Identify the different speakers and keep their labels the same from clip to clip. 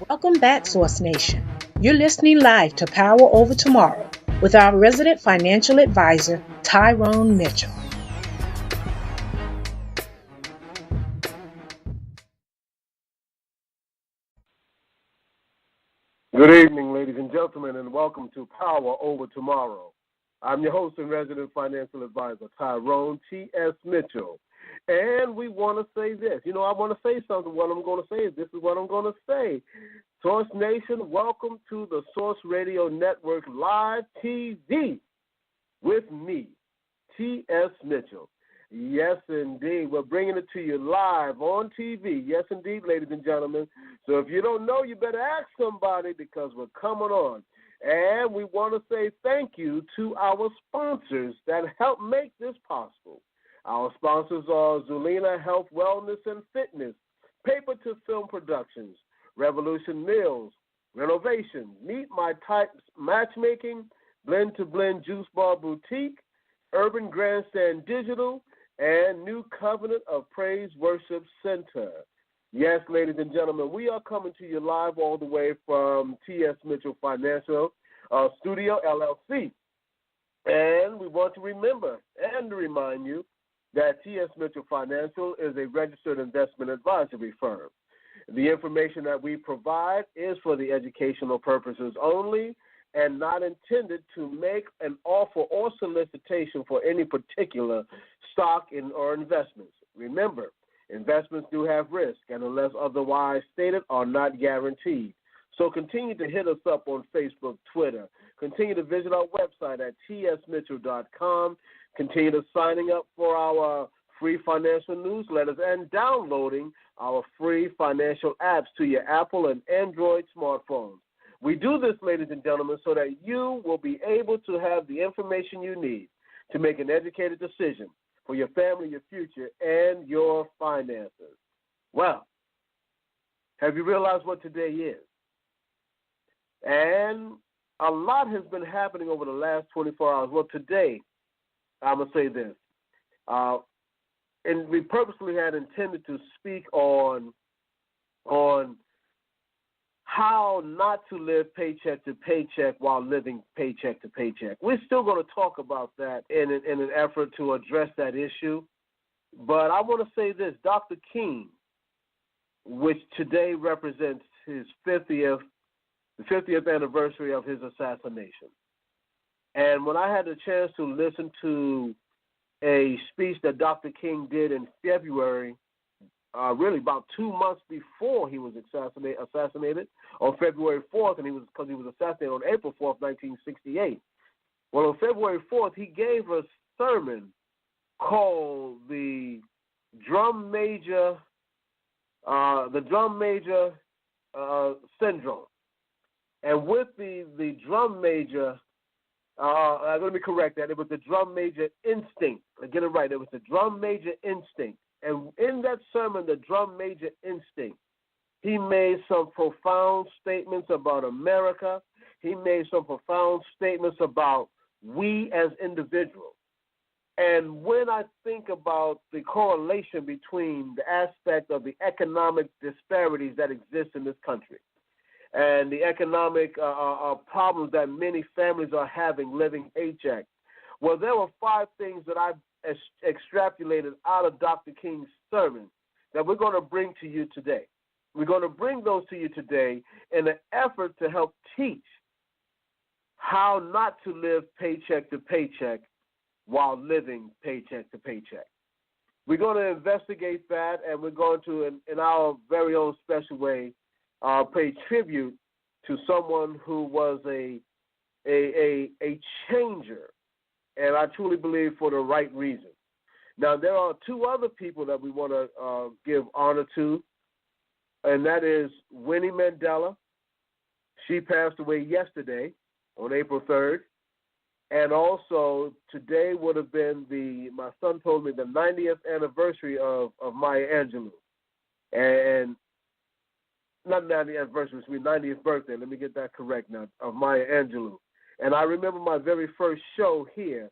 Speaker 1: Welcome back, Source Nation. You're listening live to Power Over Tomorrow with our resident financial advisor, Tyrone Mitchell.
Speaker 2: Good evening, ladies and gentlemen, and welcome to Power Over Tomorrow. I'm your host and resident financial advisor, Tyrone T.S. Mitchell. And we want to say this. I want to say something. What I'm going to say is this is what I'm going to say. Source Nation, welcome to the Source Radio Network Live TV with me, T.S. Mitchell. Yes, indeed. We're bringing it to you live on TV. Yes, indeed, ladies and gentlemen. So if you don't know, you better ask somebody because we're coming on. And we want to say thank you to our sponsors that help make this possible. Our sponsors are Zulina Health, Wellness, and Fitness, Paper to Film Productions, Revolution Meals, Renovation, Meet My Type Matchmaking, Blend to Blend Juice Bar Boutique, Urban Grandstand Digital, and New Covenant of Praise Worship Center. Yes, ladies and gentlemen, we are coming to you live all the way from T.S. Mitchell Financial Studio, LLC. And we want to remember and remind you that T.S. Mitchell Financial is a registered investment advisory firm. The information that we provide is for the educational purposes only and not intended to make an offer or solicitation for any particular stock or investments. Remember, investments do have risk, and unless otherwise stated, are not guaranteed. So continue to hit us up on Facebook, Twitter. Continue to visit our website at tsmitchell.com. Continue to signing up for our free financial newsletters and downloading our free financial apps to your Apple and Android smartphones. We do this, ladies and gentlemen, so that you will be able to have the information you need to make an educated decision for your family, your future, and your finances. Well, have you realized what today is? And a lot has been happening over the last 24 hours. Well, today, I'm going to say this. And we purposely had intended to speak on how not to live paycheck to paycheck while living paycheck to paycheck. We're still going to talk about that in an effort to address that issue. But I want to say this. Dr. King, which today represents the 50th anniversary of his assassination. And when I had the chance to listen to a speech that Dr. King did in February, really about 2 months before he was assassinated on February 4th, and because he was assassinated on April 4th, 1968. Well, on February 4th, he gave a sermon called the Drum Major Syndrome. And with the drum major, let me correct that. It was the drum major instinct. I get it right. It was the drum major instinct. And in that sermon, the drum major instinct, he made some profound statements about America. He made some profound statements about we as individuals. And when I think about the correlation between the aspect of the economic disparities that exist in this country and the economic problems that many families are having living paycheck, well, there were 5 things that I extrapolated out of Dr. King's sermon that we're going to bring to you today. We're going to bring those to you today in an effort to help teach how not to live paycheck to paycheck while living paycheck to paycheck. We're going to investigate that, and we're going to, in our very own special way, pay tribute to someone who was a changer, and I truly believe for the right reason. Now, there are 2 other people that we want to give honor to, and that is Winnie Mandela. She passed away yesterday on April 3rd. And also, today would have been my son told me, the 90th anniversary of Maya Angelou. And not 90th anniversary, it's my 90th birthday. Let me get that correct now, of Maya Angelou. And I remember my very first show here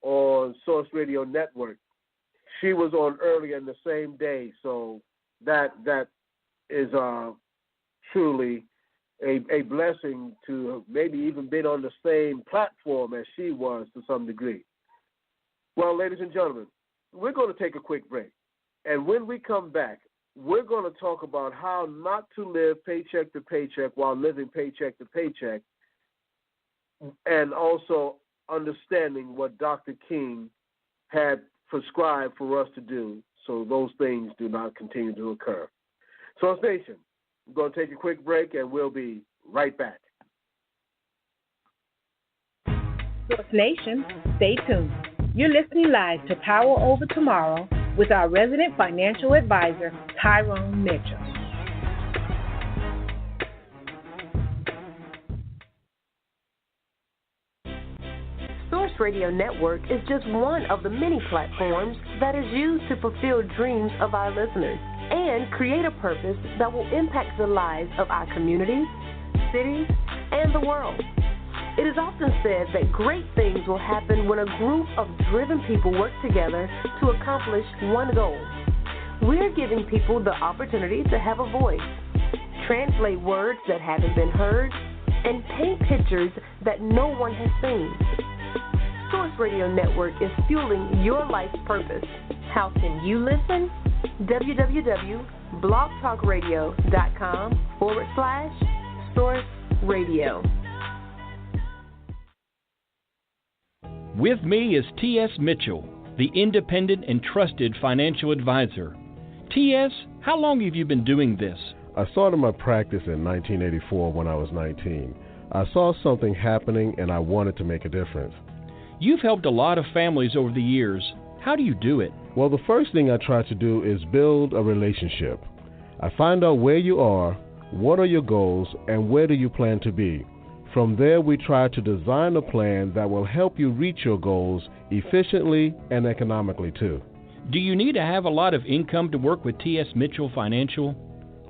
Speaker 2: on Source Radio Network. She was on earlier in the same day, so that is truly a blessing to have maybe even been on the same platform as she was to some degree. Well, ladies and gentlemen, we're going to take a quick break. And when we come back, we're going to talk about how not to live paycheck to paycheck while living paycheck to paycheck, and also understanding what Dr. King had prescribed for us to do so those things do not continue to occur. So, Nation, we're going to take a quick break, and we'll be right back.
Speaker 1: Source Nation, stay tuned. You're listening live to Power Over Tomorrow with our resident financial advisor, Tyrone Mitchell.
Speaker 3: Source Radio Network is just one of the many platforms that is used to fulfill dreams of our listeners and create a purpose that will impact the lives of our communities, cities, and the world. It is often said that great things will happen when a group of driven people work together to accomplish one goal. We're giving people the opportunity to have a voice, translate words that haven't been heard, and paint pictures that no one has seen. Source Radio Network is fueling your life's purpose. How can you listen? www.blogtalkradio.com/Source Radio.
Speaker 4: With me is T.S. Mitchell, the independent and trusted financial advisor. T.S., how long have you been doing this?
Speaker 5: I started my practice in 1984 when I was 19. I saw something happening and I wanted to make a difference.
Speaker 4: You've helped a lot of families over the years. How do you do it?
Speaker 5: Well, the first thing I try to do is build a relationship. I find out where you are, what are your goals, and where do you plan to be. From there, we try to design a plan that will help you reach your goals efficiently and economically, too.
Speaker 4: Do you need to have a lot of income to work with T.S. Mitchell Financial?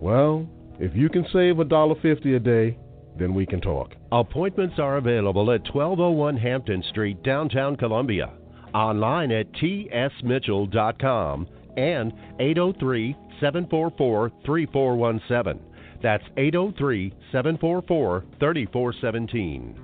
Speaker 5: Well, if you can save $1.50 a day, then we can talk.
Speaker 6: Appointments are available at 1201 Hampton Street, downtown Columbia. Online at tsmitchell.com and 803-744-3417. That's 803-744-3417.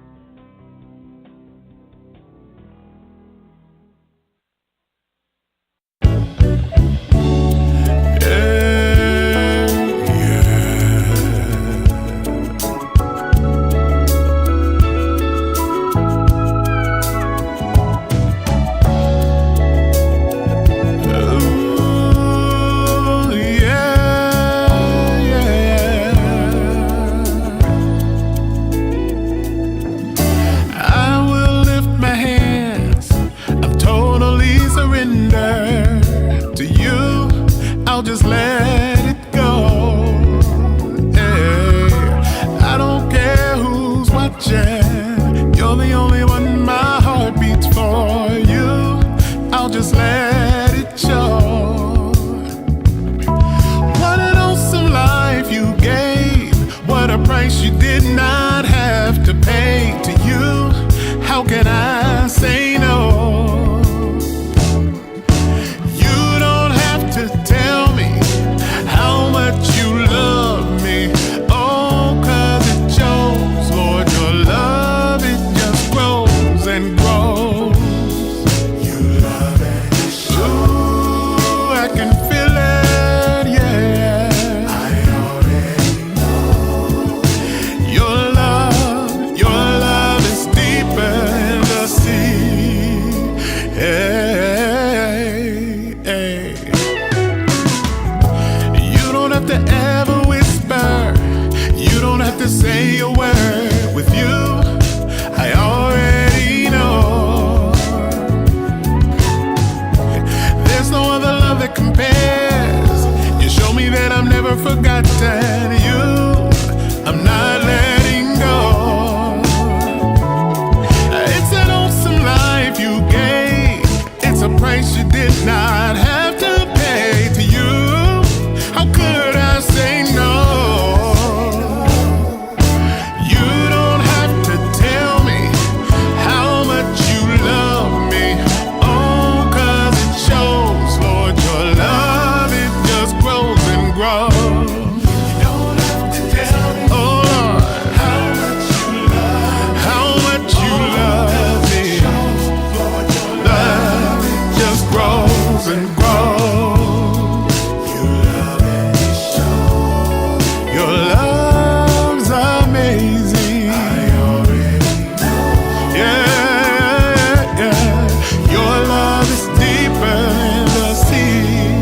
Speaker 7: Your love's amazing. I already know. Yeah, yeah. Your love is deeper than the sea.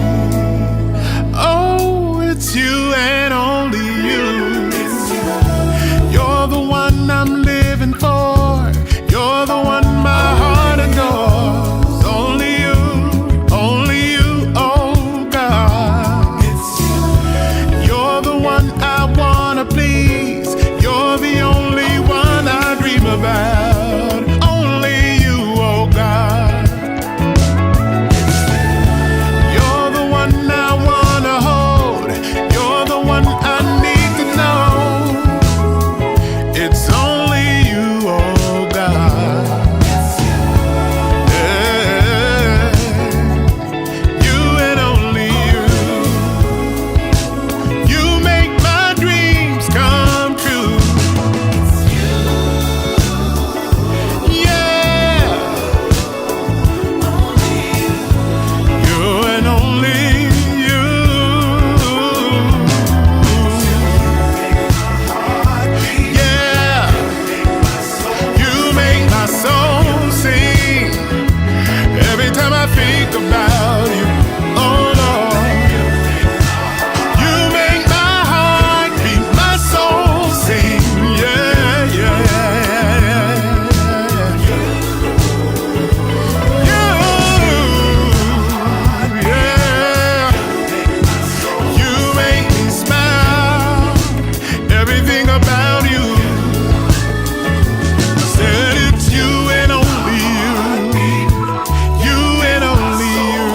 Speaker 7: Oh, it's you and only you. You're the one I'm living for. You're the one my heart adores. Only you, oh God. It's you. You're the one I wanna please. You're the only one I dream about. Only you, oh God. You're the one I wanna hold. You're the one I need to know. It's only you, oh God. Yeah. You and only you. You make my dreams come true. Yeah. You and only you. Yeah. You make my soul sing every time I think about you. Oh Lord, you make my heart beat, my soul sing. Yeah, yeah, yeah, yeah. You make me smile. Everything about you. Said it's you and only you. You and only you.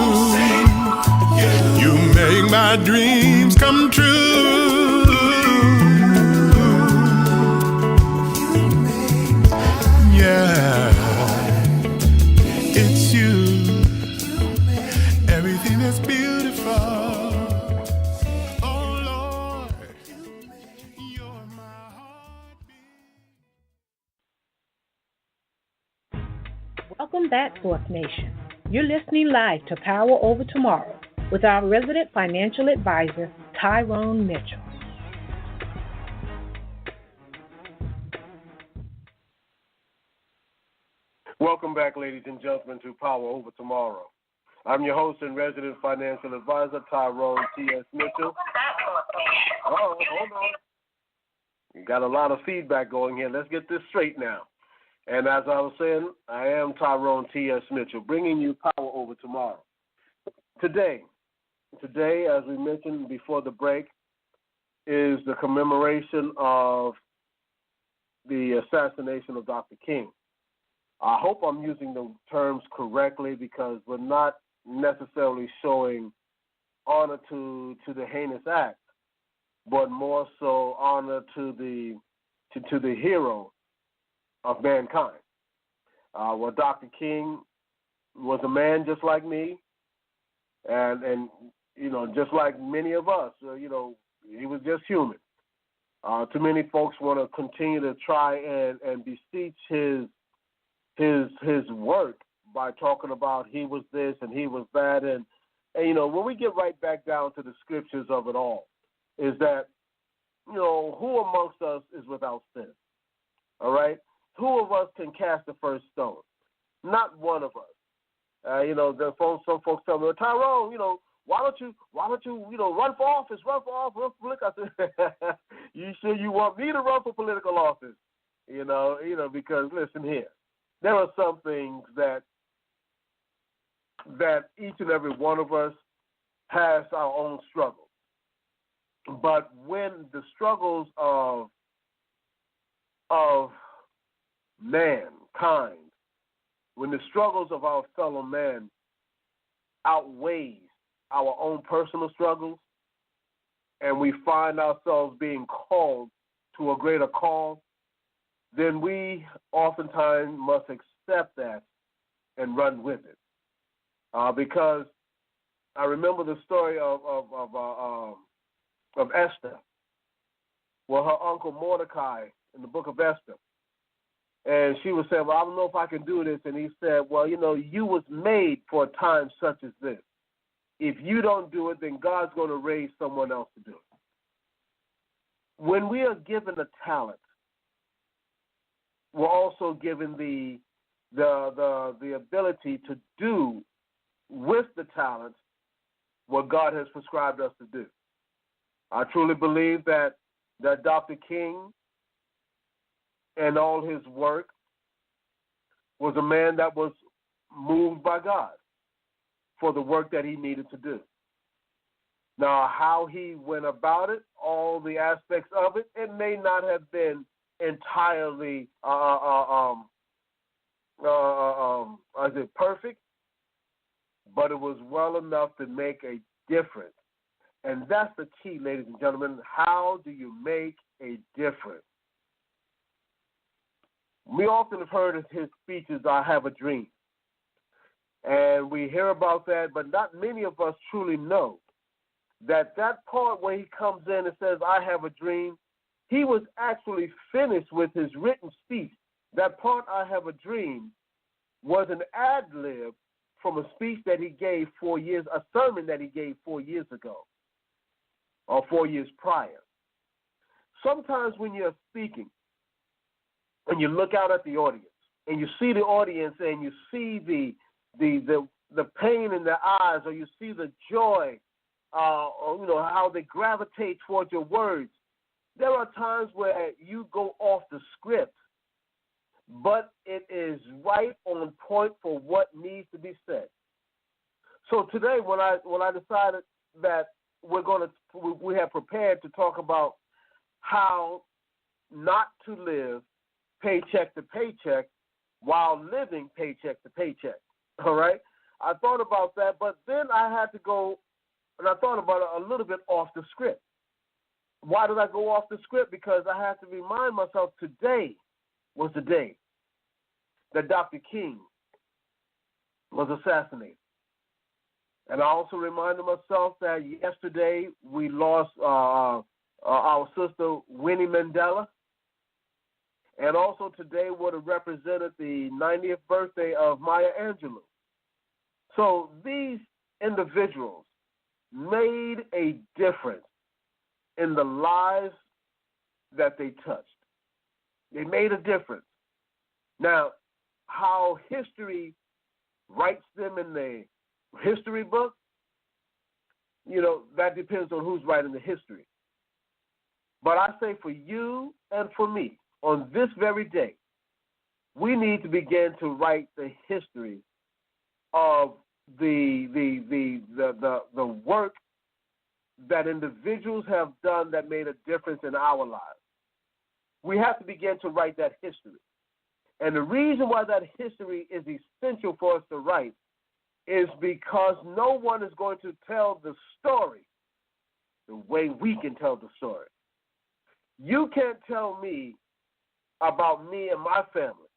Speaker 7: You make my dreams come true. Yeah, it's you. Everything that's beautiful. Oh Lord, you're my heartbeat.
Speaker 1: Welcome back, Fourth Nation. You're listening live to Power Over Tomorrow with our resident financial advisor, Tyrone Mitchell.
Speaker 2: Welcome back, ladies and gentlemen, to Power Over Tomorrow. I'm your host and resident financial advisor, Tyrone T.S. Mitchell. Oh, hold on. You got a lot of feedback going here. Let's get this straight now. And as I was saying, I am Tyrone T.S. Mitchell, bringing you Power Over Tomorrow. Today, as we mentioned before the break, is the commemoration of the assassination of Dr. King. I hope I'm using the terms correctly because we're not necessarily showing honor to the heinous act, but more so honor to the hero of mankind. Well, Dr. King was a man just like me, and you know, just like many of us. You know, he was just human. Too many folks want to continue to try and beseech his work by talking about he was this and he was that, and you know, when we get right back down to the scriptures of it all, is that, you know, who amongst us is without sin? All right, who of us can cast the first stone? Not one of us. You know, some folks tell me, Tyrone, you know, why don't you run for office, run for political? I said, you sure you want me to run for political office? You know, because listen here. There are some things that each and every one of us has our own struggles. But when the struggles of mankind, when the struggles of our fellow man outweighs our own personal struggles, and we find ourselves being called to a greater call, then we oftentimes must accept that and run with it. Because I remember the story of Esther, well, her uncle Mordecai in the book of Esther, and she was saying, well, I don't know if I can do this, and he said, well, you know, you was made for a time such as this. If you don't do it, then God's going to raise someone else to do it. when we are given a talent, we're also given the ability to do with the talent what God has prescribed us to do. I truly believe that Dr. King and all his work was a man that was moved by God for the work that he needed to do. Now, how he went about it, all the aspects of it, it may not have been entirely perfect, but it was well enough to make a difference. And that's the key, ladies and gentlemen. How do you make a difference? We often have heard of his speeches, I have a dream. And we hear about that, but not many of us truly know that part where he comes in and says, I have a dream, he was actually finished with his written speech. That part, I have a dream, was an ad-lib from a speech that he gave a sermon that he gave 4 years ago, or 4 years prior. Sometimes when you're speaking, and you look out at the audience, and you see the audience, and you see the pain in their eyes, or you see the joy, or how they gravitate towards your words, there are times where you go off the script, but it is right on point for what needs to be said. So today, when I decided that we have prepared to talk about how not to live paycheck to paycheck while living paycheck to paycheck. All right? I thought about that, but then I had to go, and I thought about it a little bit off the script. Why did I go off the script? Because I have to remind myself today was the day that Dr. King was assassinated. And I also reminded myself that yesterday we lost our sister Winnie Mandela. And also today would have represented the 90th birthday of Maya Angelou. So these individuals made a difference in the lives that they touched. They made a difference. Now, how history writes them in the history book, that depends on who's writing the history. But I say for you and for me, on this very day, we need to begin to write the history of the work that individuals have done that made a difference in our lives. We have to begin to write that history. And the reason why that history is essential for us to write is because no one is going to tell the story the way we can tell the story. You can't tell me about me and my family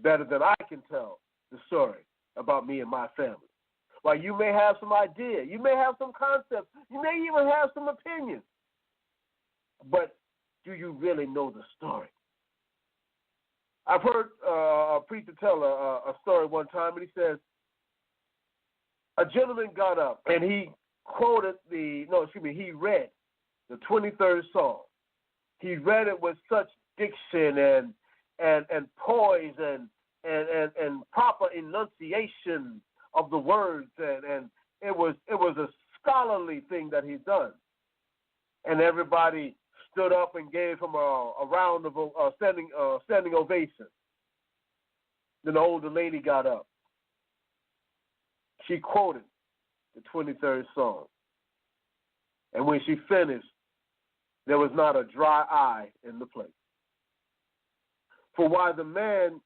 Speaker 2: better than I can tell the story about me and my family. While you may have some idea, you may have some concepts, you may even have some opinions, but do you really know the story? I've heard a preacher tell a story one time, and he says, a gentleman got up and he read the 23rd Psalm. He read it with such diction and poise and proper enunciation of the words, and it was a scholarly thing that he'd done. And everybody stood up and gave him a round of standing ovation. Then the older lady got up. She quoted the 23rd Psalm. And when she finished, there was not a dry eye in the place. For while the man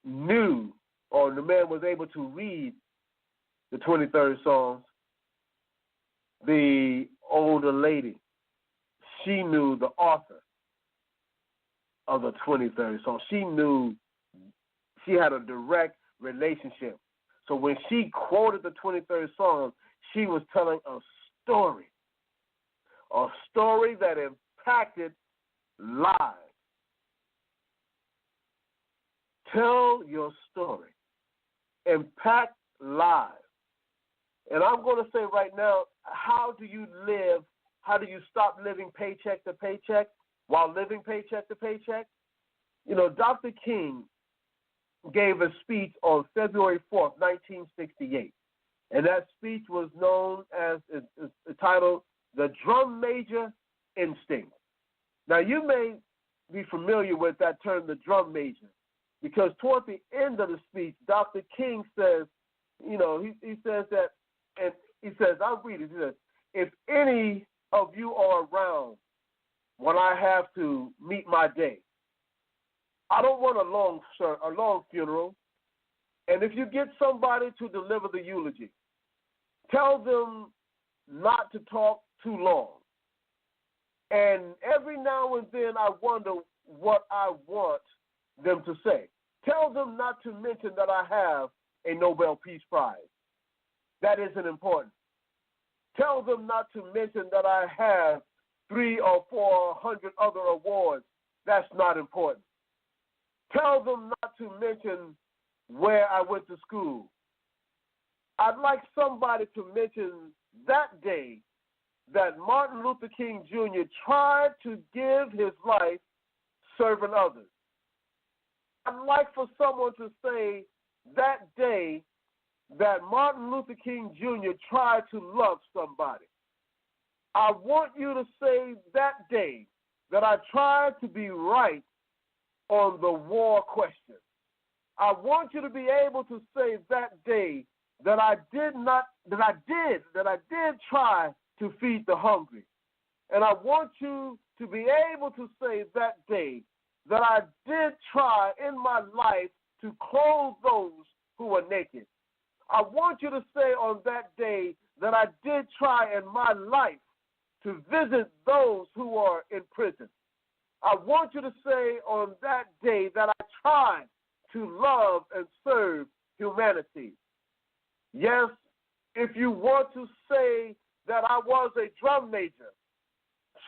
Speaker 2: knew, or the man was able to read the 23rd Psalms, the older lady, she knew the author of the 23rd Psalm. She knew, she had a direct relationship. So when she quoted the 23rd Psalm, she was telling a story that impacted lives. Tell your story. Impact lives. And I'm going to say right now, how do you live how do you stop living paycheck to paycheck while living paycheck to paycheck? You know, Dr. King gave a speech on February 4th, 1968. And that speech was known as, is titled, The Drum Major Instinct. Now, you may be familiar with that term, the drum major, because toward the end of the speech, Dr. King says, you know, he says that, and he says, I'll read it. He says, if any of you are around when I have to meet my day, I don't want a long funeral. And if you get somebody to deliver the eulogy, tell them not to talk too long. And every now and then I wonder what I want them to say. Tell them not to mention that I have a Nobel Peace Prize. That isn't important. Tell them not to mention that I have 300 or 400 other awards. That's not important. Tell them not to mention where I went to school. I'd like somebody to mention that day that Martin Luther King Jr. tried to give his life serving others. I'd like for someone to say that day that Martin Luther King Jr. tried to love somebody. I want you to say that day that I tried to be right on the war question. I want you to be able to say that day that I did try to feed the hungry. And I want you to be able to say that day that I did try in my life to clothe those who were naked. I want you to say on that day that I did try in my life to visit those who are in prison. I want you to say on that day that I tried to love and serve humanity. Yes, if you want to say that I was a drum major,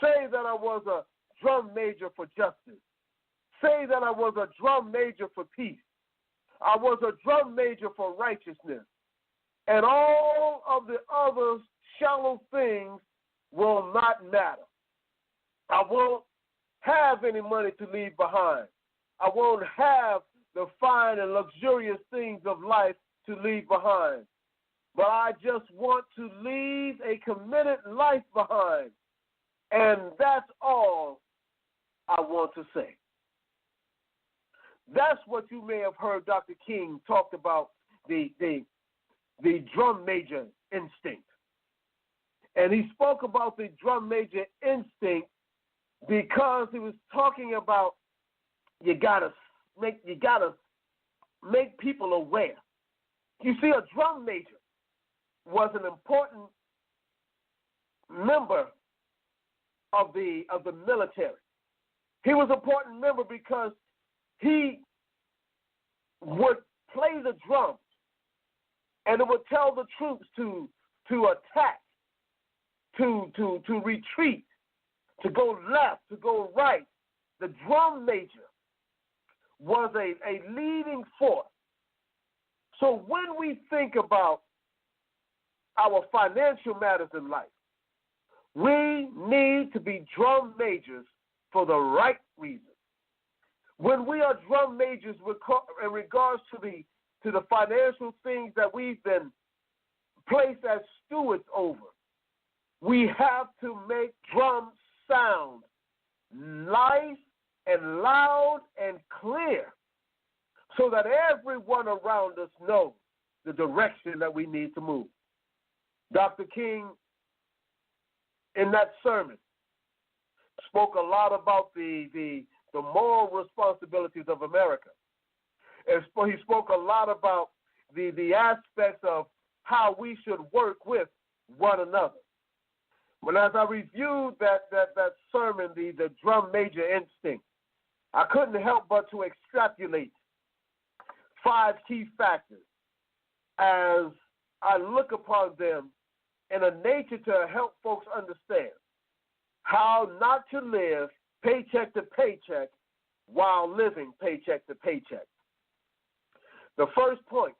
Speaker 2: say that I was a drum major for justice. Say that I was a drum major for peace. I was a drum major for righteousness. And all of the other shallow things will not matter. I won't have any money to leave behind. I won't have the fine and luxurious things of life to leave behind. But I just want to leave a committed life behind. And that's all I want to say. That's what you may have heard Dr. King talked about, the drum major instinct. And he spoke about the drum major instinct because he was talking about you gotta make people aware. You see, a drum major was an important member of the military. He was an important member because he would play the drums, and it would tell the troops to attack, to retreat, to go left, to go right. The drum major was a leading force. So when we think about our financial matters in life, we need to be drum majors for the right reasons. When we are drum majors in regards to the financial things that we've been placed as stewards over, we have to make drums sound nice and loud and clear so that everyone around us knows the direction that we need to move. Dr. King, in that sermon, spoke a lot about the moral responsibilities of America. And he spoke a lot about the aspects of how we should work with one another. But as I reviewed that sermon, the drum major instinct, I couldn't help but to extrapolate 5 key factors as I look upon them in a nature to help folks understand how not to live paycheck to paycheck while living paycheck to paycheck. The first point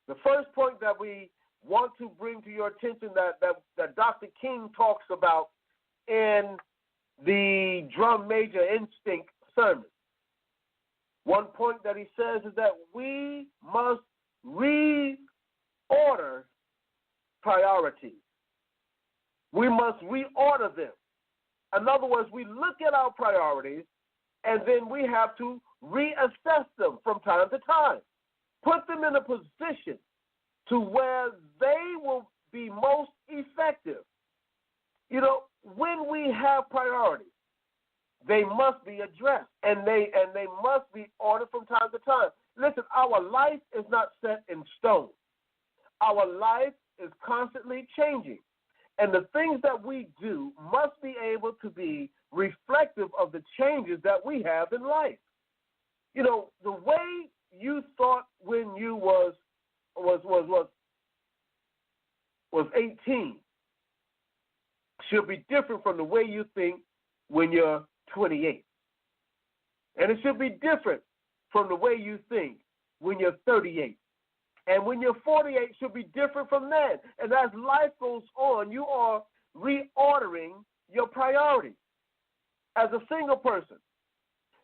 Speaker 2: that we want to bring to your attention that Dr. King talks about in the drum major instinct sermon. One point that he says is that we must reorder priorities. We must reorder them. In other words, we look at our priorities and then we have to reassess them from time to time. Put them in a position to where they will be most effective. You know, when we have priorities, they must be addressed and they must be ordered from time to time. Listen, our life is not set in stone. Our life is constantly changing. And the things that we do must be able to be reflective of the changes that we have in life. You know, the way you thought when you was 18 should be different from the way you think when you're 28. And it should be different from the way you think when you're 38. And when you're 48, should be different from that. And as life goes on, you are reordering your priorities. As a single person,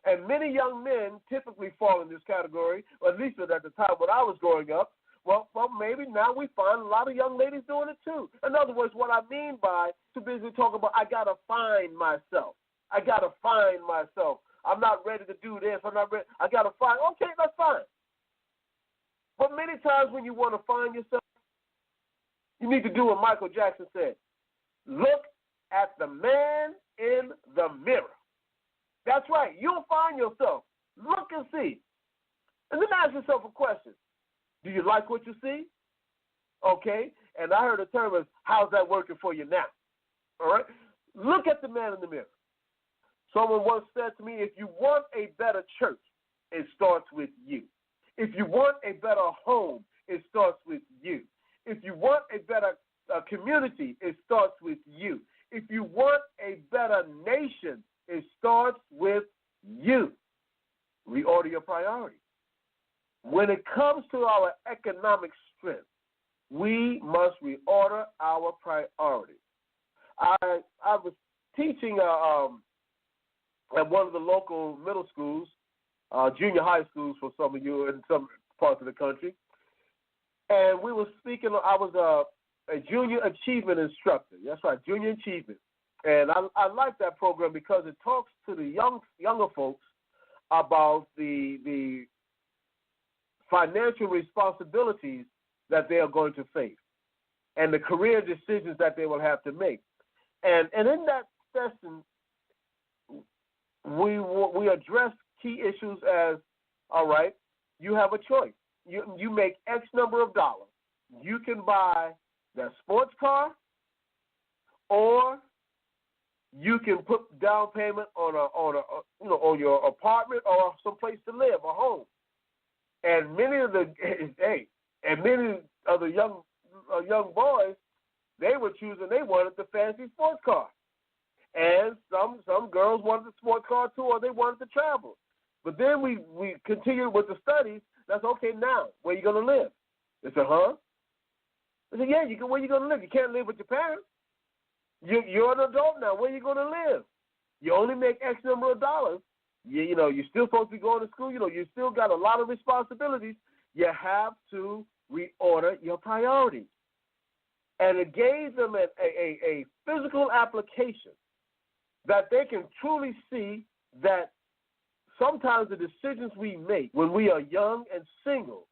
Speaker 2: and many young men typically fall in this category, or at least at the time when I was growing up, well, maybe now we find a lot of young ladies doing it too. In other words, what I mean by too busy talking about, I got to find myself. I got to find myself. I'm not ready to do this. I'm not ready. I got to find. Okay, that's fine. But many times when you want to find yourself, you need to do what Michael Jackson said. Look at the man in the mirror. That's right. You'll find yourself. Look and see. And then ask yourself a question. Do you like what you see? Okay. And I heard a term is, how's that working for you now? All right. Look at the man in the mirror. Someone once said to me, if you want a better church, it starts with you. If you want a better home, it starts with you. If you want a better community, it starts with you. If you want a better nation, it starts with you. Reorder your priorities. When it comes to our economic strength, we must reorder our priorities. I was teaching at one of the local middle schools, junior high schools for some of you in some parts of the country. And we were speaking, I was a junior achievement instructor. That's right, junior achievement. And I like that program because it talks to the younger folks about the financial responsibilities that they are going to face and the career decisions that they will have to make. And in that session, we address key issues as, all right, you have a choice. You make X number of dollars. You can buy that sports car, or you can put down payment on your apartment or some place to live, a home. And many of the young boys, they were choosing. They wanted the fancy sports car, and some girls wanted the sports car too, or they wanted to travel. But then we continued with the studies. That's okay now. Where you gonna live? They said, huh? I said, yeah, where you gonna live? You can't live with your parents. You're an adult now. Where you gonna live? You only make X number of dollars. You're still supposed to be going to school. You still got a lot of responsibilities. You have to reorder your priorities. And it gave them a physical application that they can truly see that sometimes the decisions we make when we are young and single,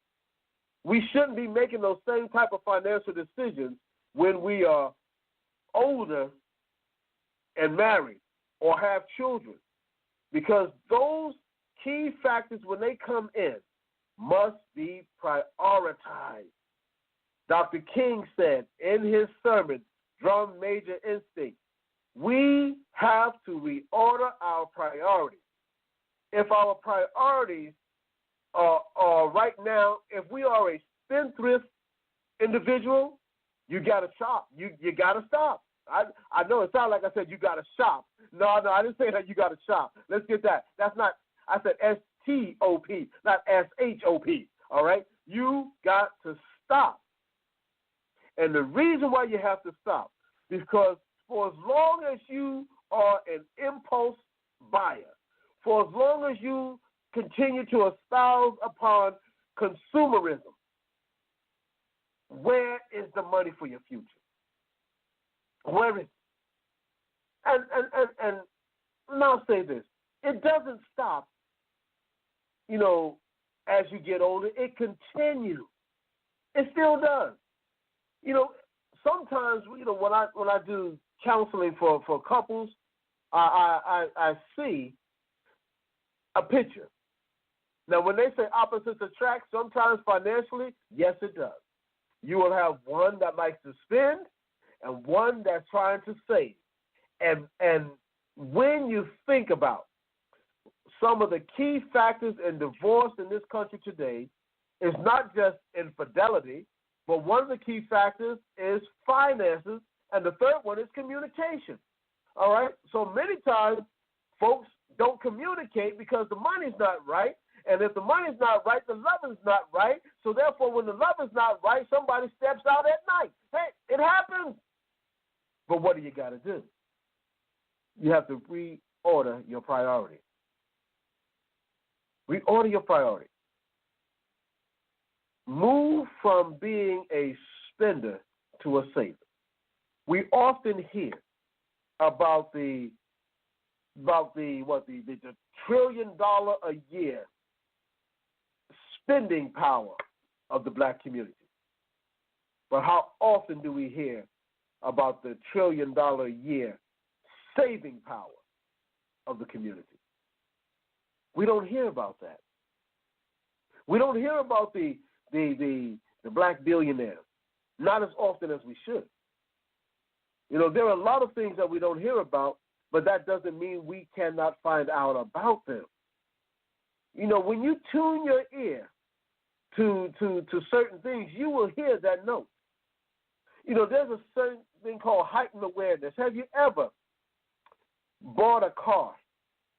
Speaker 2: we shouldn't be making those same type of financial decisions when we are older and married or have children. Because those key factors, when they come in, must be prioritized. Dr. King said in his sermon, Drum Major Instinct, we have to reorder our priorities. If our priorities are right now, if we are a spendthrift individual, you got to shop. You got to stop. I know it sounds like I said you got to shop. No, I didn't say that you got to shop. Let's get that. That's not, I said S-T-O-P, not S-H-O-P, all right? You got to stop. And the reason why you have to stop is because for as long as you are an impulse buyer, for as long as you continue to espouse upon consumerism, where is the money for your future? Where is it? And I'll say this. It doesn't stop, as you get older. It continues. It still does. Sometimes, when I do counseling for couples, I see a picture. Now, when they say opposites attract, sometimes financially, yes, it does. You will have one that likes to spend and one that's trying to save. And when you think about some of the key factors in divorce in this country today, is not just infidelity, but one of the key factors is finances, and the third one is communication. All right? So many times, folks don't communicate because the money's not right. And if the money's not right, the love is not right. So therefore, when the love is not right, somebody steps out at night. Hey, it happens. But what do you got to do? You have to reorder your priority. Reorder your priority. Move from being a spender to a saver. We often hear about the $1 trillion a year spending power of the black community. But how often do we hear about the $1 trillion a year saving power of the community? We don't hear about that. We don't hear about the black billionaires, not as often as we should. There are a lot of things that we don't hear about, but that doesn't mean we cannot find out about them. When you tune your ear to certain things, you will hear that note. There's a certain thing called heightened awareness. Have you ever bought a car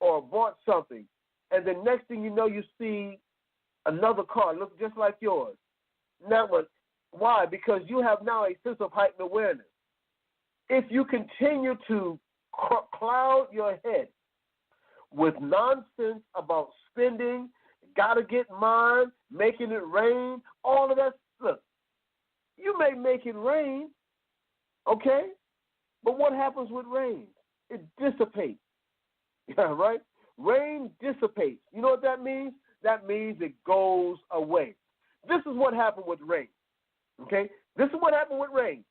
Speaker 2: or bought something, and the next thing you know, you see another car look just like yours? Now, why? Because you have now a sense of heightened awareness. If you continue to cloud your head with nonsense about spending, gotta get mine, making it rain, all of that, look, you may make it rain, okay? But what happens with rain? It dissipates. Yeah, right? Rain dissipates. You know what that means? That means it goes away. This is what happened with rain, okay? This is what happened with rain.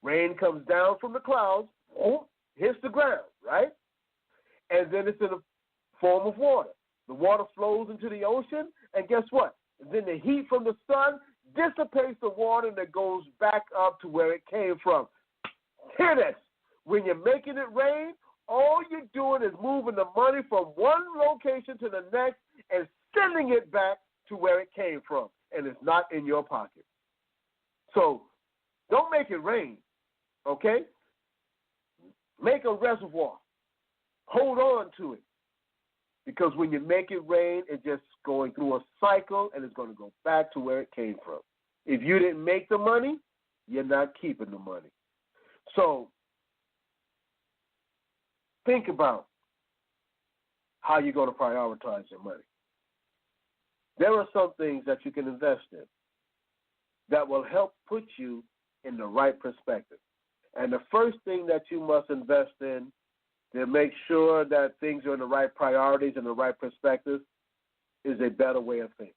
Speaker 2: Rain comes down from the clouds, hits the ground, right? And then it's in the form of water. The water flows into the ocean, and guess what? Then the heat from the sun dissipates the water, and it goes back up to where it came from. Hear this. When you're making it rain, all you're doing is moving the money from one location to the next and sending it back to where it came from, and it's not in your pocket. So don't make it rain, okay? Make a reservoir. Hold on to it. Because when you make it rain, it's just going through a cycle, and it's going to go back to where it came from. If you didn't make the money, you're not keeping the money. So think about how you're going to prioritize your money. There are some things that you can invest in that will help put you in the right perspective. And the first thing that you must invest in to make sure that things are in the right priorities and the right perspective is a better way of thinking.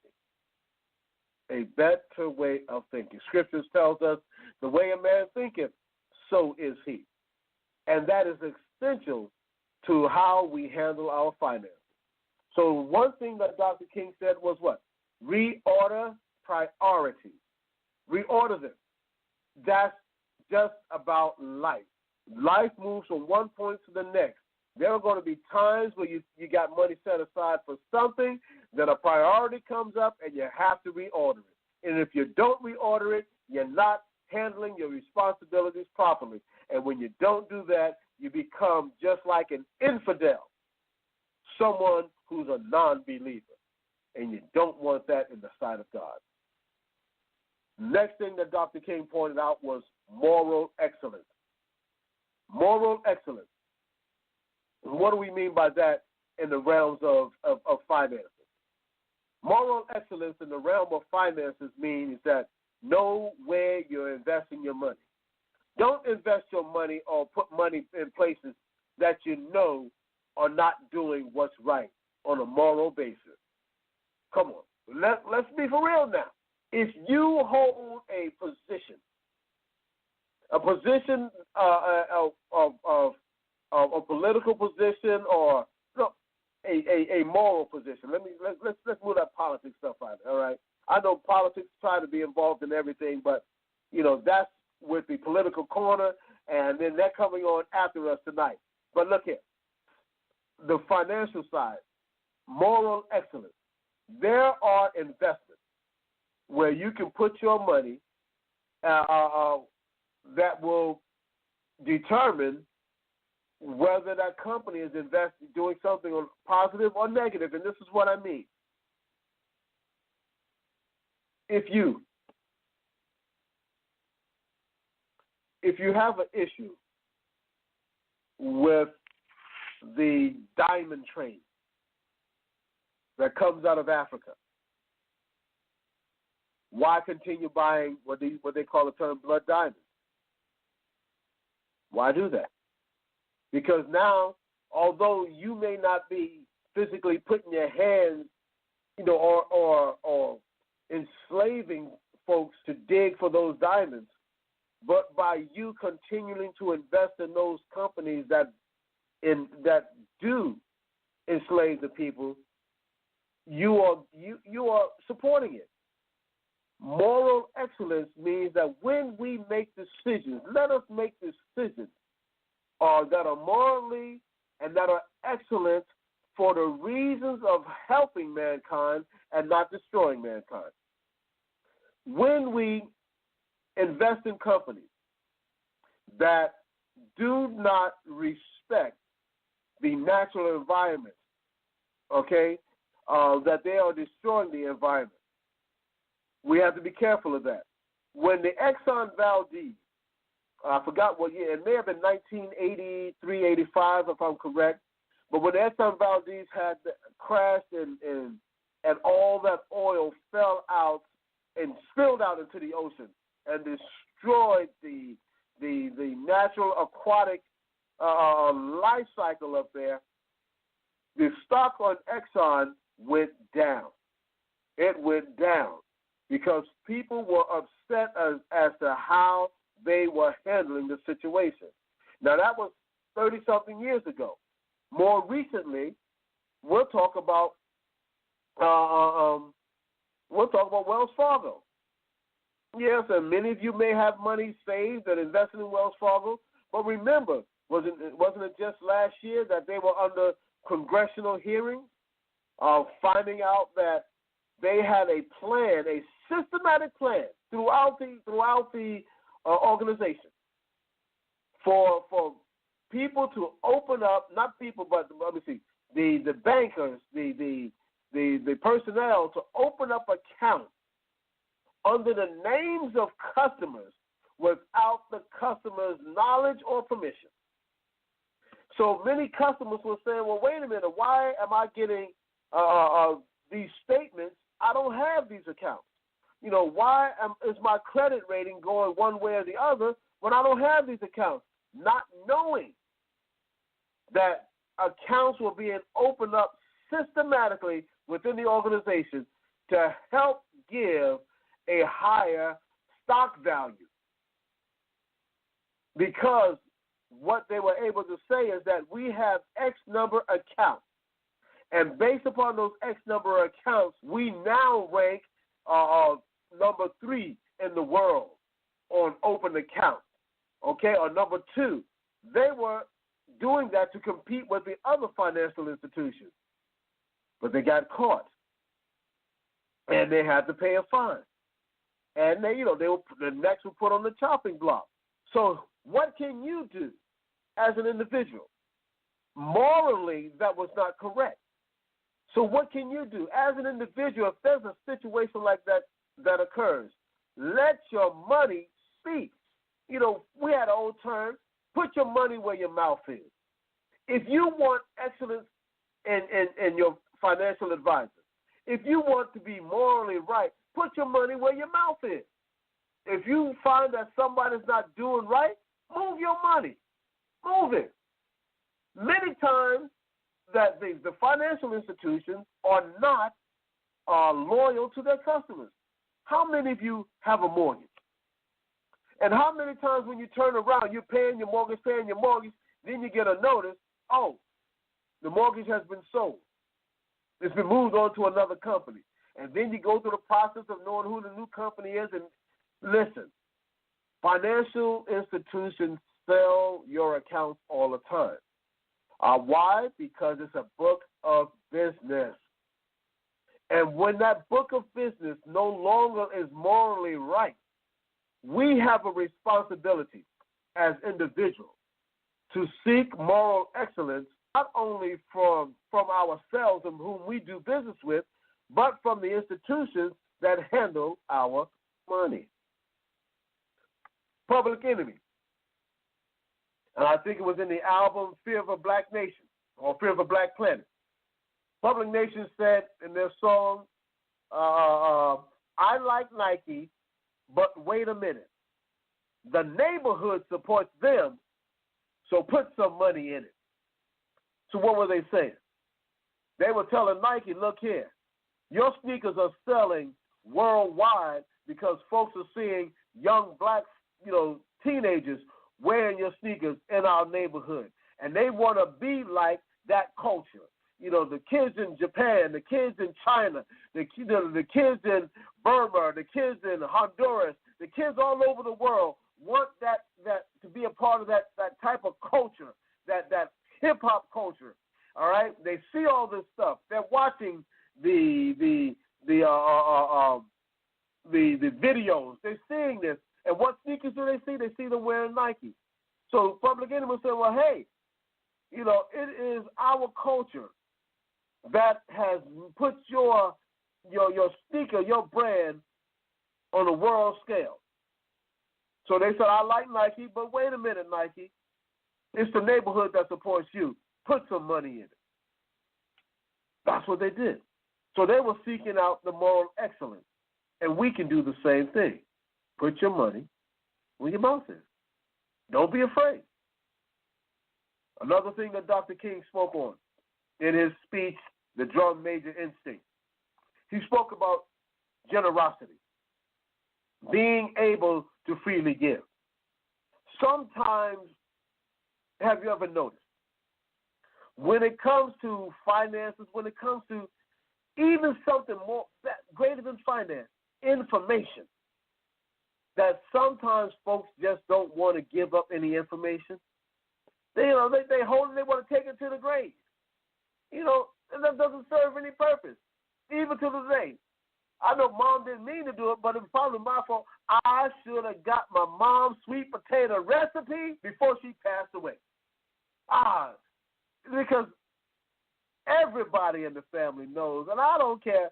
Speaker 2: A better way of thinking. Scriptures tells us the way a man thinketh, so is he. And that is essential to how we handle our finances. So one thing that Dr. King said was what? Reorder priorities. Reorder them. That's just about life. Life moves from one point to the next. There are going to be times where you got money set aside for something, then a priority comes up and you have to reorder it. And if you don't reorder it, you're not handling your responsibilities properly. And when you don't do that, you become just like an infidel, someone who's a non-believer. And you don't want that in the sight of God. Next thing that Dr. King pointed out was moral excellence. Moral excellence. And what do we mean by that in the realms of finances? Moral excellence in the realm of finances means that know where you're investing your money. Don't invest your money or put money in places that you know are not doing what's right on a moral basis. Come on. Let's be for real now. If you hold a position of a political position or a moral position. Let's move that politics stuff out. All right. I know politics try to be involved in everything, but that's with the political corner, and then they're coming on after us tonight. But look here, the financial side, moral excellence. There are investments where you can put your money that will determine whether that company is doing something positive or negative, and this is what I mean. If you have an issue with the diamond trade that comes out of Africa, why continue buying what they call the term blood diamonds? Why do that? Because now, although you may not be physically putting your hands, or enslaving folks to dig for those diamonds, but by you continuing to invest in those companies that do enslave the people, you are supporting it. Moral excellence means that when we make decisions, let us make decisions that are morally and that are excellent for the reasons of helping mankind and not destroying mankind. When we invest in companies that do not respect the natural environment, that they are destroying the environment, we have to be careful of that. When the Exxon Valdez, I forgot what year, it may have been 1983, 85, if I'm correct, but when the Exxon Valdez had crashed and all that oil fell out and spilled out into the ocean and destroyed the natural aquatic life cycle up there, the stock on Exxon went down. It went down because people were upset as to how they were handling the situation. Now, that was 30-something years ago. More recently, we'll talk about Wells Fargo. Yes, and many of you may have money saved and invested in Wells Fargo, but remember, wasn't it just last year that they were under congressional hearings, finding out that they had a plan, a systematic plan throughout the organization for people to open up, not people, but let me see, the bankers, the personnel to open up accounts under the names of customers without the customer's knowledge or permission. So many customers were saying, well, wait a minute, why am I getting these statements? I don't have these accounts. Why is my credit rating going one way or the other when I don't have these accounts? Not knowing that accounts were being opened up systematically within the organization to help give a higher stock value. Because what they were able to say is that we have X number of accounts. And based upon those X number of accounts, we now rank number 3 in the world on open accounts. Or number 2. They were doing that to compete with the other financial institutions. But they got caught. And they had to pay a fine. And the next were put on the chopping block. So what can you do as an individual? Morally, that was not correct. So what can you do as an individual if there's a situation like that occurs? Let your money speak. We had an old term, Put your money where your mouth is. If you want excellence in your financial advisor, if you want to be morally right, put your money where your mouth is. If you find that somebody's not doing right, move your money. Move it. Many times that the financial institutions are not loyal to their customers. How many of you have a mortgage? And how many times when you turn around, you're paying your mortgage, then you get a notice, oh, the mortgage has been sold. It's been moved on to another company. And then you go through the process of knowing who the new company is. And listen, financial institutions sell your accounts all the time. Why? Because it's a book of business. And when that book of business no longer is morally right, we have a responsibility as individuals to seek moral excellence, not only from ourselves and whom we do business with, but from the institutions that handle our money. Public Enemy. And I think it was in the album Fear of a Black Nation or Fear of a Black Planet. Public Nation said in their song, I like Nike, but wait a minute. The neighborhood supports them, so put some money in it. So what were they saying? They were telling Nike, look here, your sneakers are selling worldwide because folks are seeing young black, teenagers wearing your sneakers in our neighborhood. And they want to be like that culture. The kids in Japan, the kids in China, the kids in Burma, the kids in Honduras, the kids all over the world want that to be a part of that type of culture, that hip-hop culture, all right? They see all this stuff. They're watching the videos. They're seeing this. And what sneakers do they see? They see them wearing Nike. So Public Enemy said, well, hey, it is our culture that has put your sneaker, your brand, on a world scale. So they said, I like Nike, but wait a minute, Nike. It's the neighborhood that supports you. Put some money in it. That's what they did. So they were seeking out the moral excellence. And we can do the same thing. Put your money where your mouth is. Don't be afraid. Another thing that Dr. King spoke on in his speech, The Drum Major Instinct, he spoke about generosity, being able to freely give. Sometimes, have you ever noticed, when it comes to finances, when it comes to even something more greater than finance, information, that sometimes folks just don't want to give up any information. They hold it, they want to take it to the grave. And that doesn't serve any purpose, even to this day. I know Mom didn't mean to do it, but it was probably my fault. I should have got my mom's sweet potato recipe before she passed away. Because everybody in the family knows, and I don't care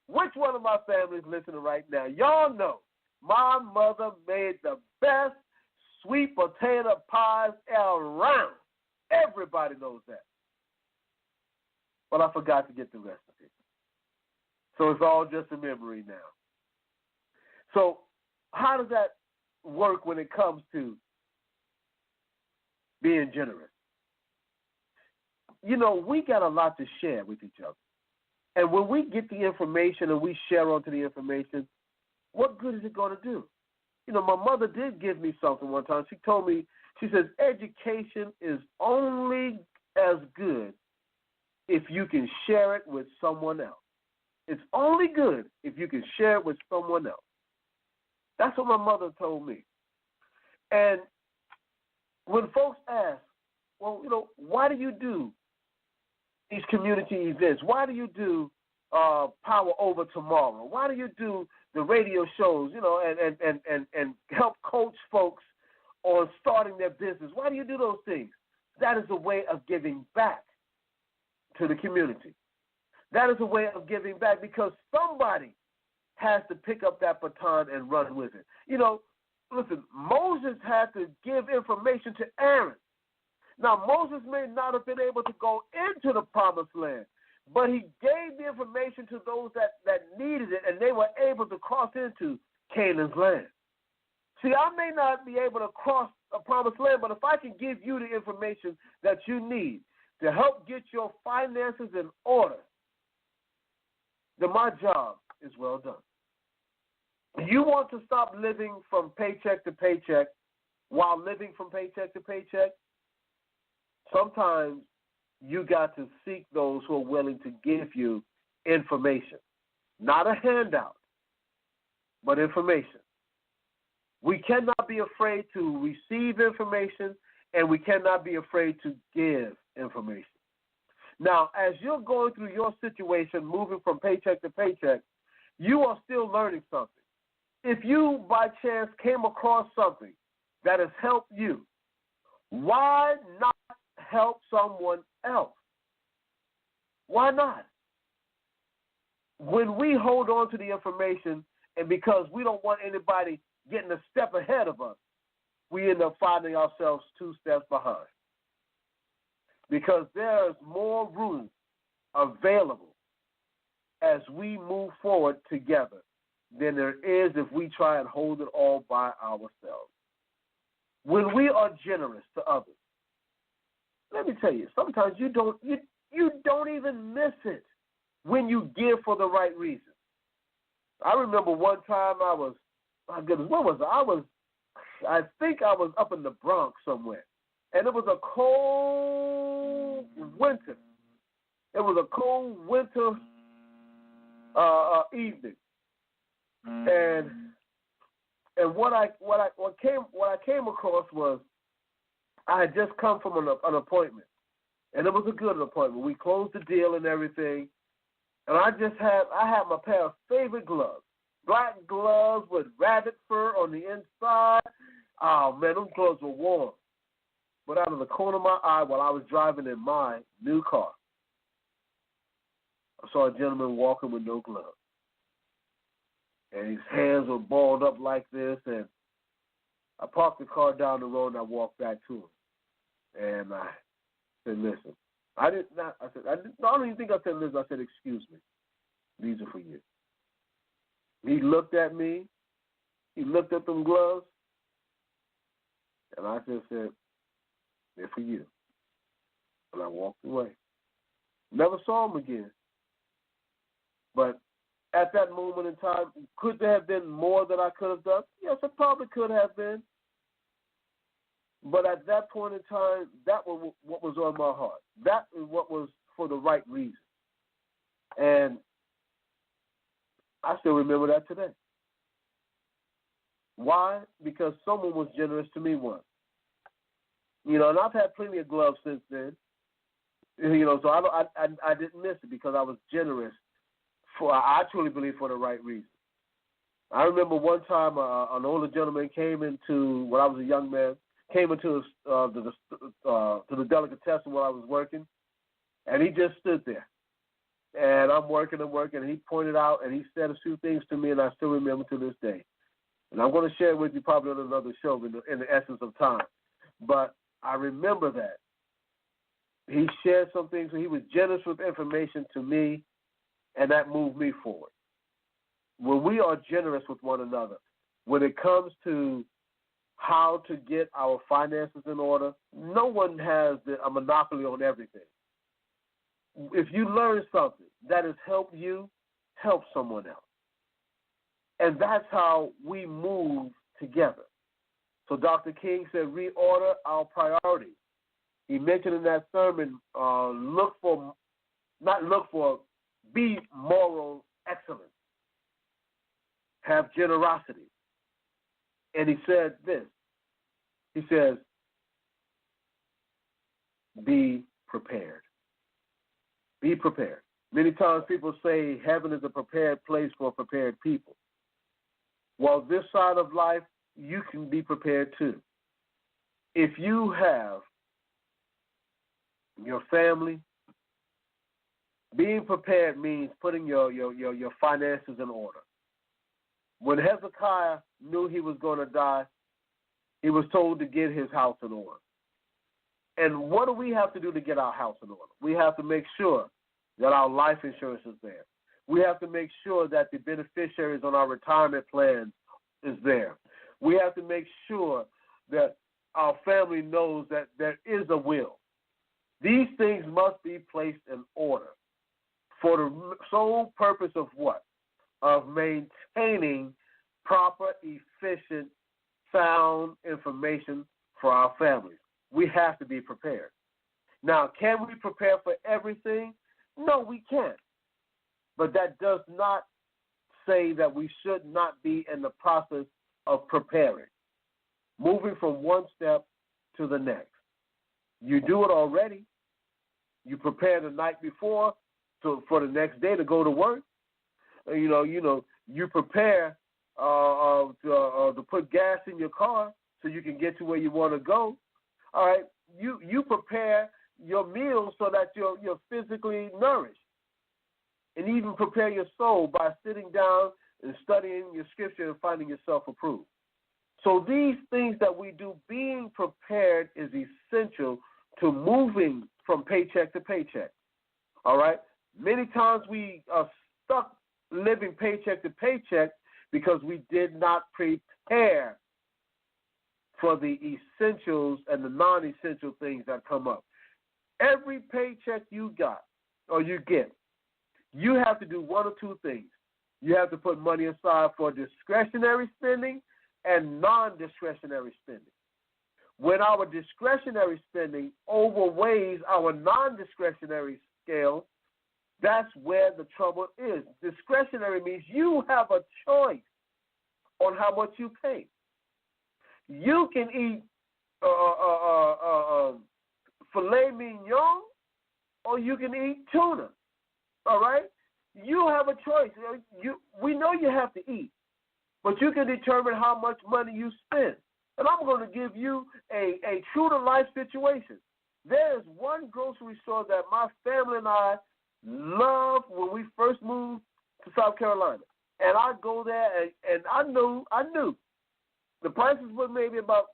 Speaker 2: which one of my family is listening right now. Y'all know my mother made the best sweet potato pies around. Everybody knows that. But I forgot to get the recipe. So it's all just a memory now. So how does that work when it comes to being generous? We got a lot to share with each other. And when we get the information and we share onto the information, what good is it going to do? My mother did give me something one time. She told me, she says, education is only as good if you can share it with someone else. It's only good if you can share it with someone else. That's what my mother told me. And when folks ask, well, why do you do these community events? Why do you do Power Over Tomorrow? Why do you do the radio shows, and help coach folks on starting their business? Why do you do those things? That is a way of giving back to the community. That is a way of giving back because somebody has to pick up that baton and run with it. listen, Moses had to give information to Aaron. Now, Moses may not have been able to go into the promised land, but he gave the information to those that needed it, and they were able to cross into Canaan's land. See, I may not be able to cross a promised land, but if I can give you the information that you need to help get your finances in order, then my job is well done. You want to stop living from paycheck to paycheck while living from paycheck to paycheck? Sometimes you got to seek those who are willing to give you information. Not a handout, but information. We cannot be afraid to receive information, and we cannot be afraid to give information. Now, as you're going through your situation, moving from paycheck to paycheck, you are still learning something. If you, by chance, came across something that has helped you, why not help someone else? Why not? When we hold on to the information, and because we don't want anybody getting a step ahead of us, we end up finding ourselves 2 steps behind. Because there's more room available as we move forward together than there is if we try and hold it all by ourselves. When we are generous to others, let me tell you, sometimes you don't even miss it when you give for the right reason. I remember one time my goodness, what was I? I think I was up in the Bronx somewhere, and it was a cold winter. It was a cold winter evening, and what I came across was I had just come from an appointment, and it was a good appointment. We closed the deal and everything, and I had my pair of favorite gloves. Black gloves with rabbit fur on the inside. Oh, man, those gloves were warm. But out of the corner of my eye while I was driving in my new car, I saw a gentleman walking with no gloves. And his hands were balled up like this. And I parked the car down the road and I walked back to him. And I said, listen. I don't even think I said, listen. I said, excuse me. These are for you. He looked at me. He looked at them gloves. And I just said, they're for you. And I walked away. Never saw him again. But at that moment in time, could there have been more that I could have done? Yes, it probably could have been. But at that point in time, that was what was on my heart. That is what was for the right reason. And I still remember that today. Why? Because someone was generous to me once. And I've had plenty of gloves since then. So I didn't miss it because I was generous. I truly believe for the right reason. I remember one time an older gentleman came into, when I was a young man, came into to the delicatessen where I was working, and he just stood there. And I'm working, and he pointed out, and he said a few things to me, and I still remember to this day. And I'm going to share with you probably on another show in the essence of time. But I remember that. He shared some things, and he was generous with information to me, and that moved me forward. When we are generous with one another, when it comes to how to get our finances in order, no one has a monopoly on everything. If you learn something that has helped you, help someone else. And that's how we move together. So Dr. King said, reorder our priorities. He mentioned in that sermon, be moral excellence. Have generosity. And he said this. He says, be prepared. Be prepared. Many times people say heaven is a prepared place for prepared people. Well, this side of life, you can be prepared too. If you have your family, being prepared means putting your finances in order. When Hezekiah knew he was going to die, he was told to get his house in order. And what do we have to do to get our house in order? We have to make sure that our life insurance is there. We have to make sure that the beneficiaries on our retirement plans is there. We have to make sure that our family knows that there is a will. These things must be placed in order for the sole purpose of what? Of maintaining proper, efficient, sound information for our families. We have to be prepared. Now, can we prepare for everything? No, we can't. But that does not say that we should not be in the process of preparing, moving from one step to the next. You do it already. You prepare the night before for the next day to go to work. You prepare to put gas in your car so you can get to where you want to go. All right, you prepare your meals so that you're physically nourished, and even prepare your soul by sitting down and studying your scripture and finding yourself approved. So these things that we do, being prepared is essential to moving from paycheck to paycheck. All right, many times we are stuck living paycheck to paycheck because we did not prepare for the essentials and the non-essential things that come up. Every paycheck you got or you get, you have to do one or two things. You have to put money aside for discretionary spending and non-discretionary spending. When our discretionary spending overweighs our non-discretionary scale, that's where the trouble is. Discretionary means you have a choice on how much you pay. You can eat filet mignon, or you can eat tuna. All right? You have a choice. We know you have to eat, but you can determine how much money you spend. And I'm going to give you a true-to-life situation. There is one grocery store that my family and I loved when we first moved to South Carolina. And I go there, and I knew the prices were maybe about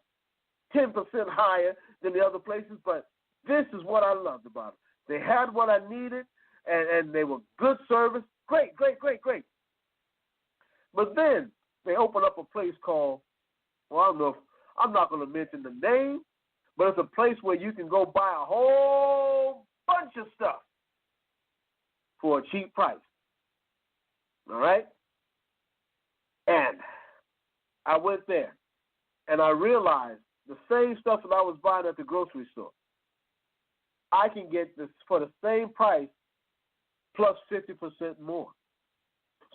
Speaker 2: 10% higher than the other places, but this is what I loved about it. They had what I needed, and they were good service. Great. But then they opened up a place called, I'm not going to mention the name, but it's a place where you can go buy a whole bunch of stuff for a cheap price. All right? And I went there, and I realized the same stuff that I was buying at the grocery store, I can get this for the same price plus 50% more.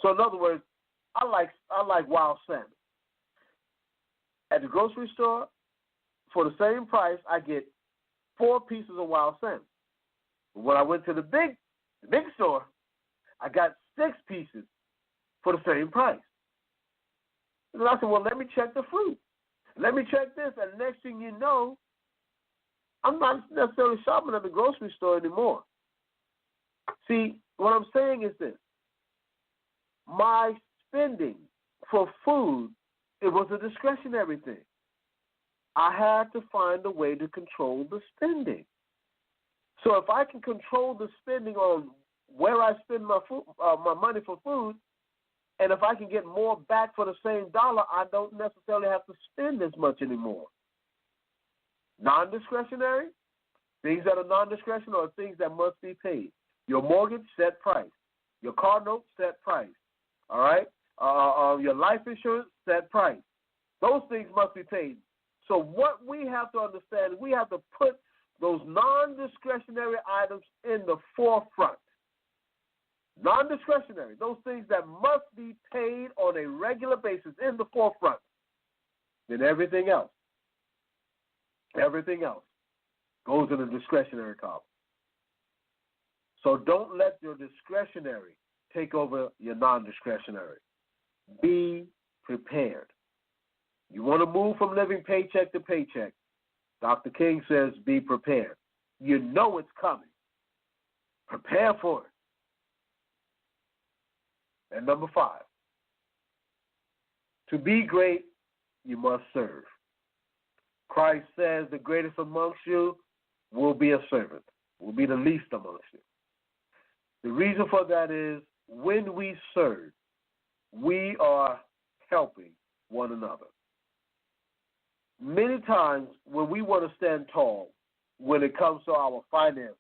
Speaker 2: So in other words, I like wild salmon. At the grocery store, for the same price, I get 4 pieces of wild salmon. But when I went to the big store, I got 6 pieces for the same price. And I said, well, let me check the fruit. Let me check this. And next thing you know, I'm not necessarily shopping at the grocery store anymore. See, what I'm saying is this. My spending for food, it was a discretionary thing. I had to find a way to control the spending. So if I can control the spending on where I spend my money for food, and if I can get more back for the same dollar, I don't necessarily have to spend as much anymore. Non-discretionary, things that are non-discretionary are things that must be paid. Your mortgage, set price. Your car note, set price. All right? Your life insurance, set price. Those things must be paid. So what we have to understand is we have to put those non-discretionary items in the forefront. Non-discretionary, those things that must be paid on a regular basis in the forefront. Then everything else goes in the discretionary column. So don't let your discretionary take over your non-discretionary. Be prepared. You want to move from living paycheck to paycheck. Dr. King says be prepared. You know it's coming. Prepare for it. And number 5, to be great, you must serve. Christ says the greatest amongst you will be a servant, will be the least amongst you. The reason for that is when we serve, we are helping one another. Many times when we want to stand tall when it comes to our finances,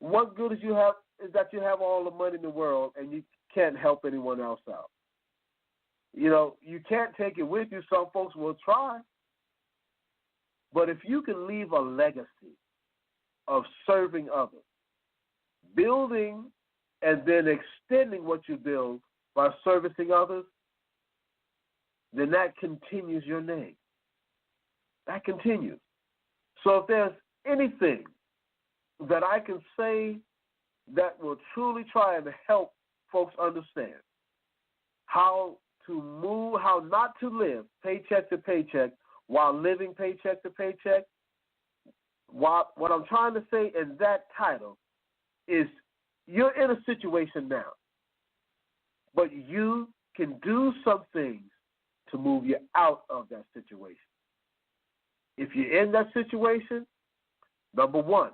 Speaker 2: what good is that you have all the money in the world and you can't help anyone else out. You know, you can't take it with you. Some folks will try. But if you can leave a legacy of serving others, building and then extending what you build by servicing others, then that continues your name. That continues. So if there's anything that I can say that will truly try and help folks understand how to move, how not to live paycheck to paycheck while living paycheck to paycheck, what I'm trying to say in that title is you're in a situation now, but you can do some things to move you out of that situation. If you're in that situation, number one,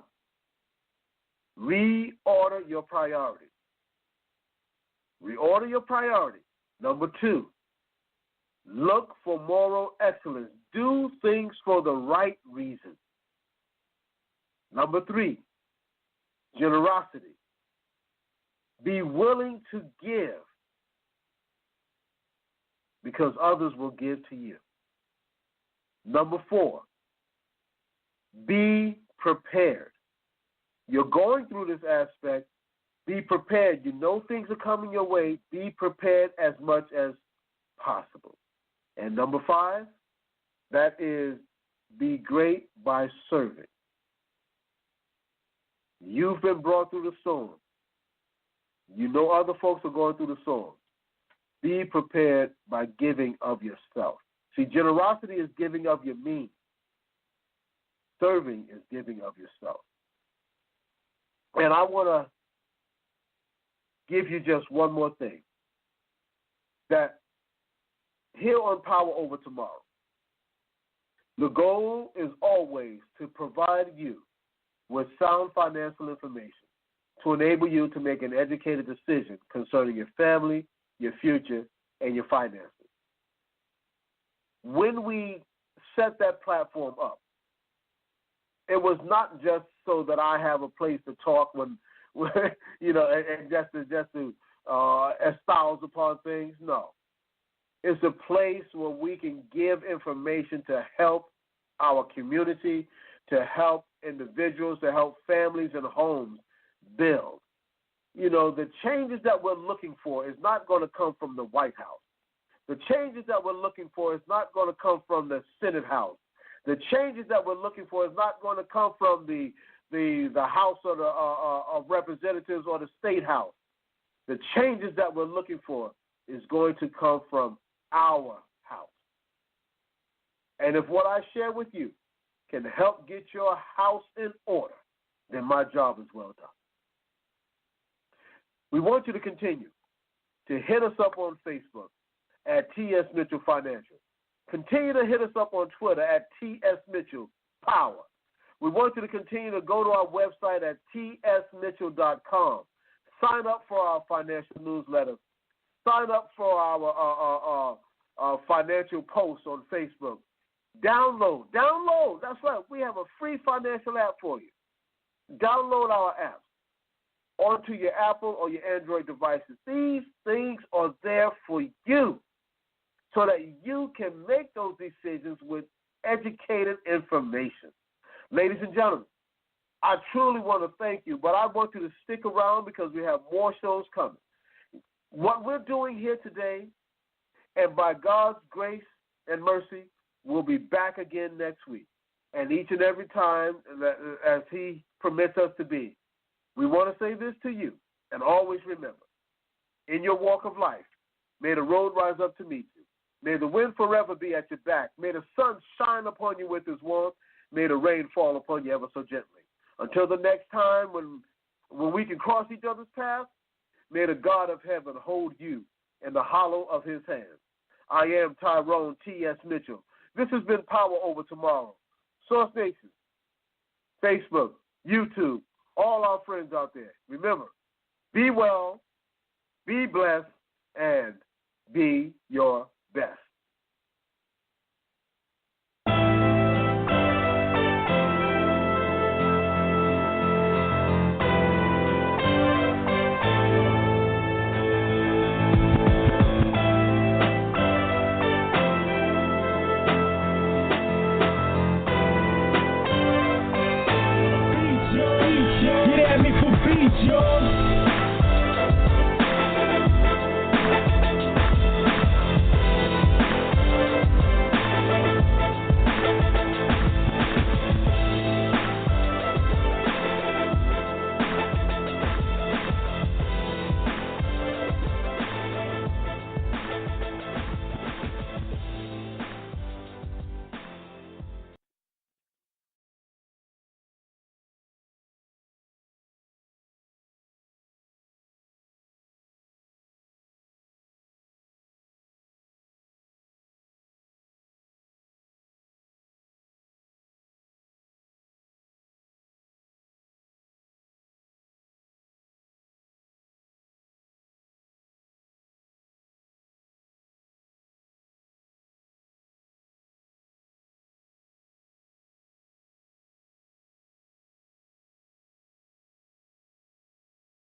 Speaker 2: reorder your priorities. Reorder your priorities. Number two, look for moral excellence. Do things for the right reason. Number three, generosity. Be willing to give because others will give to you. Number four, be prepared. You're going through this aspect. Be prepared. You know things are coming your way. Be prepared as much as possible. And number five, that is be great by serving. You've been brought through the storm. You know other folks are going through the storm. Be prepared by giving of yourself. See, generosity is giving of your means. Serving is giving of yourself. And I want to give you just one more thing. That here on Power Over Tomorrow, the goal is always to provide you with sound financial information to enable you to make an educated decision concerning your family, your future, and your finances. When we set that platform up, it was not just so that I have a place to talk when you know, and just to espouse upon things. No. It's a place where we can give information to help our community, to help individuals, to help families and homes build. You know, the changes that we're looking for is not going to come from the White House. The changes that we're looking for is not going to come from the Senate House. The changes that we're looking for is not going to come from the House of of Representatives or the State House. The changes that we're looking for is going to come from our house. And if what I share with you can help get your house in order, then my job is well done. We want you to continue to hit us up on Facebook at T.S. Mitchell Financial. Continue to hit us up on Twitter at T.S. Mitchell Power. We want you to continue to go to our website at tsmitchell.com. Sign up for our financial newsletter. Sign up for our financial posts on Facebook. Download. That's right. We have a free financial app for you. Download our app onto your Apple or your Android devices. These things are there for you so that you can make those decisions with educated information. Ladies and gentlemen, I truly want to thank you, but I want you to stick around because we have more shows coming. What we're doing here today, and by God's grace and mercy, we'll be back again next week. And each and every time, as He permits us to be, we want to say this to you, and always remember, in your walk of life, may the road rise up to meet you. May the wind forever be at your back. May the sun shine upon you with His warmth. May the rain fall upon you ever so gently. Until the next time when we can cross each other's paths, may the God of heaven hold you in the hollow of His hand. I am Tyrone T.S. Mitchell, This has been Power Over Tomorrow. Source Nation, Facebook, YouTube, all our friends out there. Remember, be well, be blessed, and be your best.